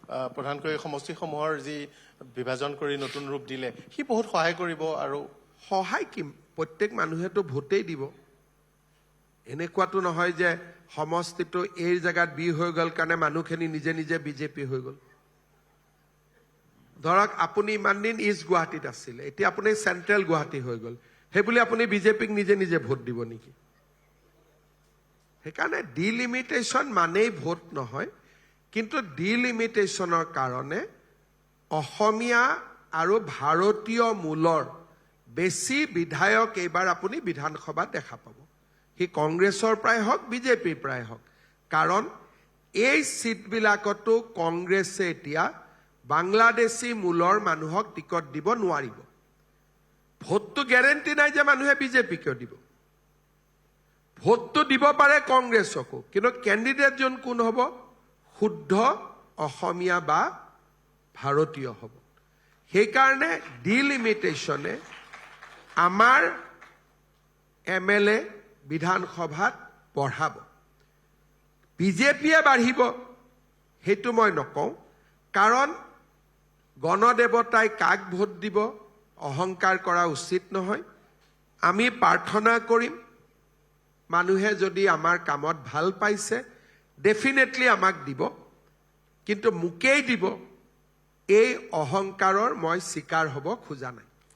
প্ৰধানকৈ সমষ্টিসমূহৰ যি বিভাজন কৰি নতুন ৰূপ দিলে সি বহুত সহায় কৰিব আৰু সহায় কি প্ৰত্যেক মানুহেতো ভোটেই দিব এনেকুৱাটো নহয় যে সমষ্টিটো এই জায়গাত বি হৈ গ'ল কাৰণে মানুহখিনি নিজে নিজে বিজেপি হৈ গ'ল ধৰক আপুনি ইমান দিন ইষ্ট গুৱাহাটীত আছিল এতিয়া আপুনি চেন্ট্ৰেল গুৱাহাটী হৈ গ'ল সেইবুলি আপুনি বিজেপিক নিজে নিজে ভোট দিব নেকি সেইকাৰণে ডিলিমিটেশ্যন মানেই ভোট নহয় কিন্তু ডিলিমিটেশ্যনৰ কাৰণে অসমীয়া আৰু ভাৰতীয় মূলৰ বেছি বিধায়ক এইবাৰ আপুনি বিধানসভাত দেখা পাব সি কংগ্ৰেছৰ পৰাই হওক বিজেপিৰ পৰাই হওক কাৰণ এই সিটবিলাকতো কংগ্ৰেছে এতিয়া বাংলাদেশী মূলৰ মানুহক টিকট দিব নোৱাৰিব ভোটটো গ্যাৰেণ্টি নাই যে মানুহে বিজেপিকে দিব ভোটটো দিব পাৰে কংগ্ৰেছকো কিন্তু ক্যান্ডিডেট জন কোন হ'ব শুদ্ধ অসমীয়া বা ভাৰতীয় হ'ব সেইকাৰণে ডিলিমিটেশ্যনে আমাৰ এমএলএ বিধানসভাত বঢ়াব বিজেপিয়ে বাঢ়িব হেতু মই নকওঁ কাৰণ গণদেৱতাই কাক ভোট দিব অহংকাৰ কৰা উচিত নহয় আমি প্ৰাৰ্থনা কৰিম মানুহে যদি আমাৰ কামত ভাল পাইছে ডেফিনেটলি আমাক দিব কিন্তু মুকেই দিব এই অহংকাৰৰ মই শিকাৰ হ'ব খোজা নাই